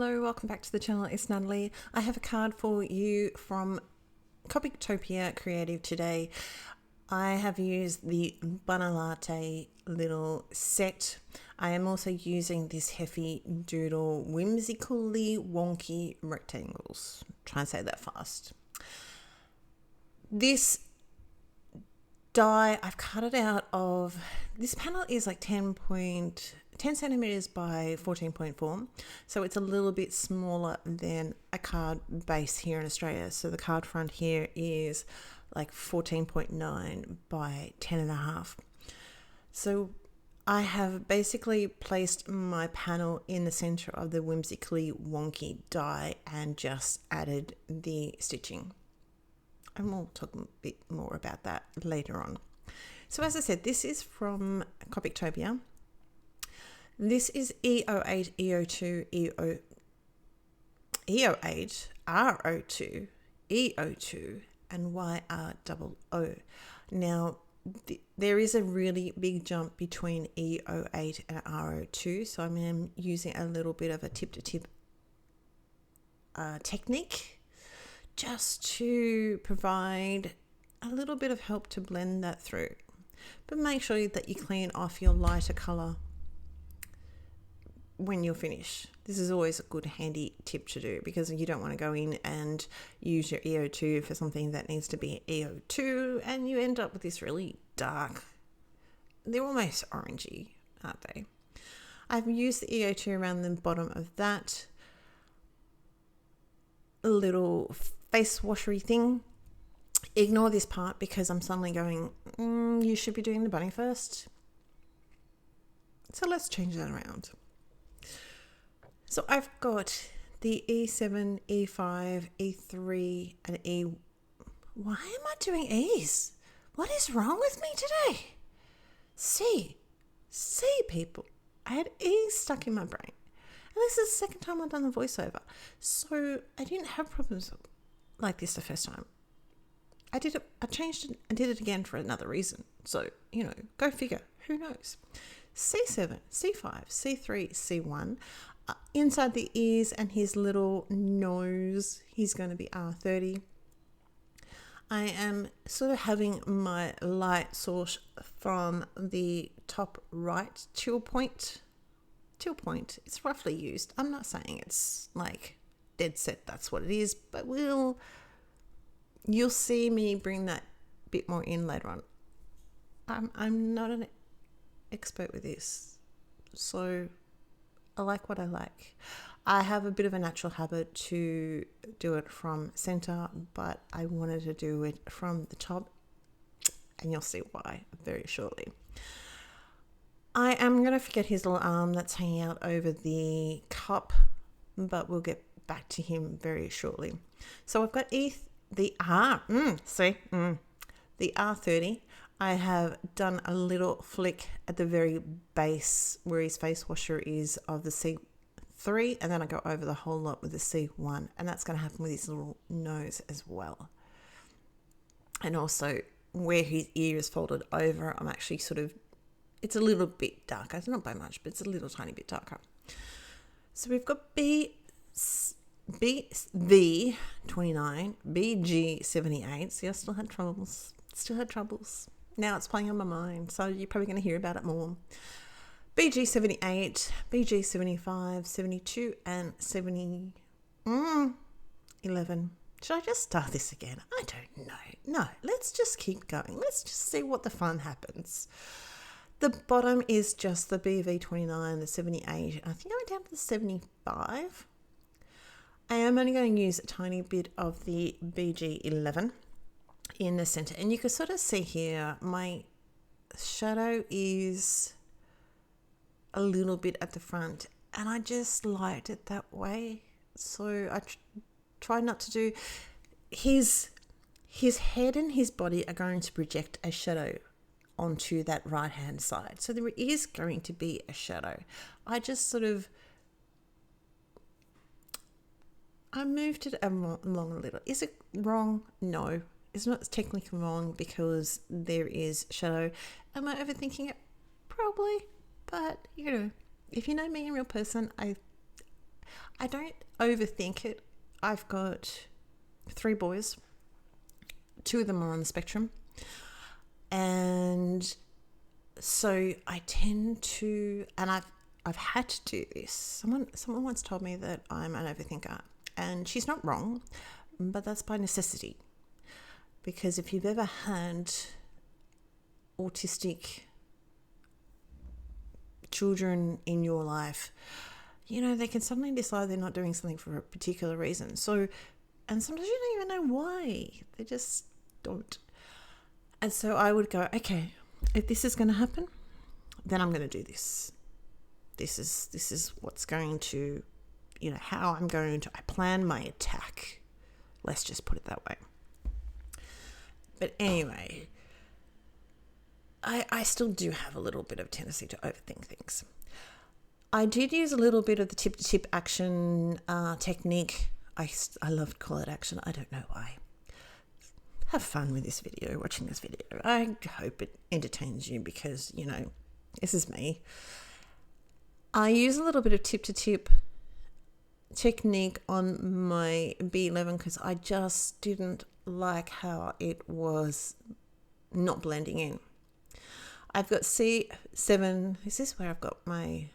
Hello, welcome back to the channel. It's Natalie. I have a card for you from Copictopia Creative today. I have used the Bun-a-latte little set. I am also using this Hefty Doodle whimsically wonky rectangles. Try and say that fast. This die, I've cut it out of, this panel is like 10 centimeters by 14.4, so it's a little bit smaller than a card base here in Australia. So the card front here is like 14.9 by 10.5. So I have basically placed my panel in the center of the whimsically wonky die and just added the stitching. And we'll talk a bit more about that later on. So as I said, this is from Copictopia. This is E08, E02, E08, R02, E02, and YROO. Now, there is a really big jump between E08 and R02, so I'm using a little bit of a tip-to-tip technique just to provide a little bit of help to blend that through. But make sure that you clean off your lighter color when you're finished. This is always a good handy tip to do, because you don't want to go in and use your E02 for something that needs to be E02 and you end up with this really dark, they're almost orangey, aren't they? I've used the E02 around the bottom of that little face washery thing. Ignore this part because I'm suddenly going, you should be doing the bunny first. So let's change that around. So I've got the E7, E5, E3, and E. Why am I doing E's? What is wrong with me today? C, people. I had E's stuck in my brain. And this is the second time I've done the voiceover. So I didn't have problems like this the first time. I changed it and did it again for another reason. So, go figure. Who knows? C7, C5, C3, C1. Inside the ears and his little nose, he's going to be R30. I am sort of having my light source from the top right teal point. Teal point, it's roughly used. I'm not saying it's like dead set that's what it is, but you'll see me bring that bit more in later on. I'm not an expert with this, so I like what I like. I have a bit of a natural habit to do it from center, but I wanted to do it from the top, and you'll see why very shortly. I am going to forget his little arm that's hanging out over the cup, but we'll get back to him very shortly. So I've got the R30. I have done a little flick at the very base where his face washer is of the C3, and then I go over the whole lot with the C1, and that's going to happen with his little nose as well. And also where his ear is folded over, I'm actually it's a little bit darker. It's not by much, but it's a little tiny bit darker. So we've got BV29, BG78. See, I still had troubles. Now it's playing on my mind, so you're probably going to hear about it more. BG78, BG75, 72, and 11. Should I just start this again? I don't know. No, let's just keep going. Let's just see what the fun happens. The bottom is just the BV29, the 78. I think I'm down to the 75. I am only going to use a tiny bit of the BG11 in the center, and you can sort of see here my shadow is a little bit at the front, and I just liked it that way. So I try not to do his head and his body are going to project a shadow onto that right hand side, so there is going to be a shadow. I just I moved it along a little. Is it wrong? No, it's not technically wrong because there is shadow. Am I overthinking it? Probably, but if you know me in real person, I don't overthink it. I've got 3 boys. 2 of them are on the spectrum. And so I tend to, and I've had to do this. Someone once told me that I'm an overthinker, and she's not wrong, but that's by necessity. Because if you've ever had autistic children in your life, they can suddenly decide they're not doing something for a particular reason. So, and sometimes you don't even know why. They just don't. And so I would go, okay, if this is going to happen, then I'm going to do this. This is what's going to, how I'm going to, I plan my attack. Let's just put it that way. But anyway, I still do have a little bit of tendency to overthink things. I did use a little bit of the tip-to-tip action technique. I loved call it action. I don't know why. Have fun with this video, watching this video. I hope it entertains you because, this is me. I use a little bit of tip-to-tip technique on my B11 because I just didn't like how it was not blending in. I've got C7. Is this where I've got why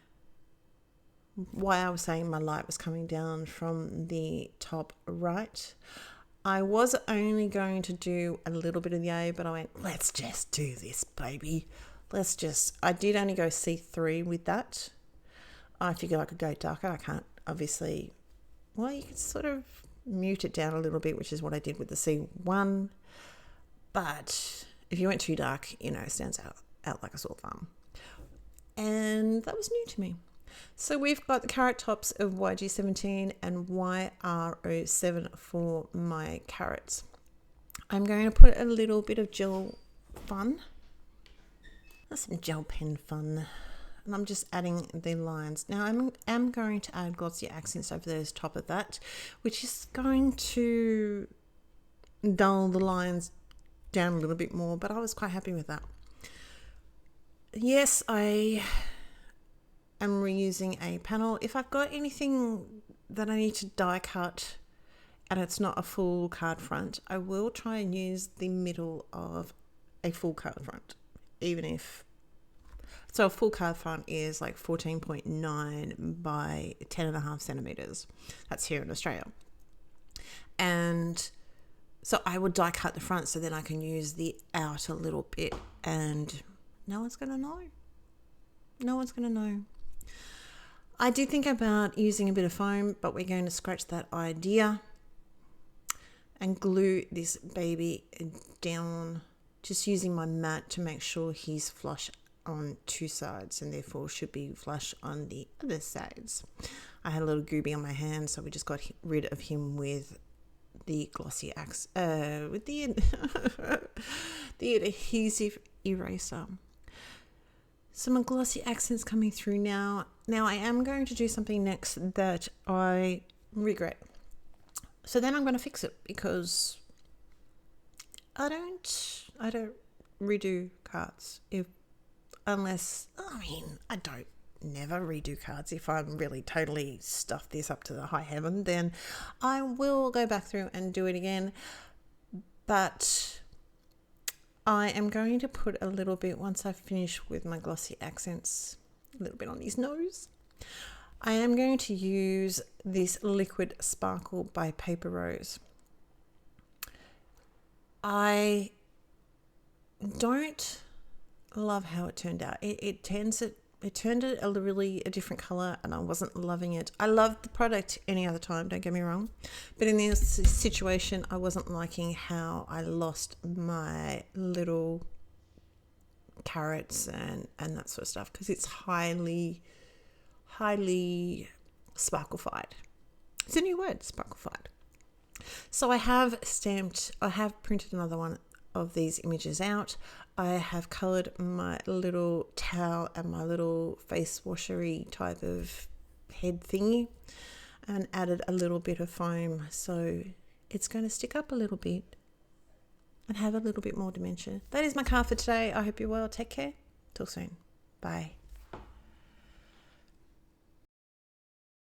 I was saying my light was coming down from the top right? I was only going to do a little bit of the A, but I went, let's just do this, baby. I did only go C3 with that. I figured I could go darker. I can't, obviously. Well, you can sort of mute it down a little bit, which is what I did with the C1. But if you went too dark, it stands out like a sore thumb. And that was new to me. So we've got the carrot tops of YG17 and YRO7 for my carrots. I'm going to put a little bit of gel fun. That's some gel pen fun. And I'm just adding the lines. Now I'm going to add glossy accents over the top of that, which is going to dull the lines down a little bit more, but I was quite happy with that. Yes, I am reusing a panel. If I've got anything that I need to die cut and it's not a full card front, I will try and use the middle of a full card front, so a full card front is like 14.9 by 10.5 centimeters. That's here in Australia. And so I would die cut the front so then I can use the outer little bit and no one's going to know. No one's going to know. I did think about using a bit of foam, but we're going to scratch that idea and glue this baby down, just using my mat to make sure he's flush on 2 sides and therefore should be flush on the other sides. I had a little gooby on my hand, so we just got rid of him with the glossy with the adhesive eraser. Some glossy accents coming through now. Now I am going to do something next that I regret. So then I'm going to fix it because I don't redo cards I don't never redo cards. If I'm really totally stuffed this up to the high heaven, then I will go back through and do it again. But I am going to put a little bit, once I finish with my glossy accents, a little bit on his nose. I am going to use this Liquid Sparkle by Paper Rose. I don't love how it turned out. It turned it a different color and I wasn't loving it. I loved the product any other time, don't get me wrong, but in this situation I wasn't liking how I lost my little carrots and that sort of stuff, because it's highly sparklified. It's a new word, sparklified. So I have printed another one of these images out. I have coloured my little towel and my little face washery type of head thingy and added a little bit of foam, so it's going to stick up a little bit and have a little bit more dimension. That is my card for today. I hope you're well. Take care. Talk soon. Bye.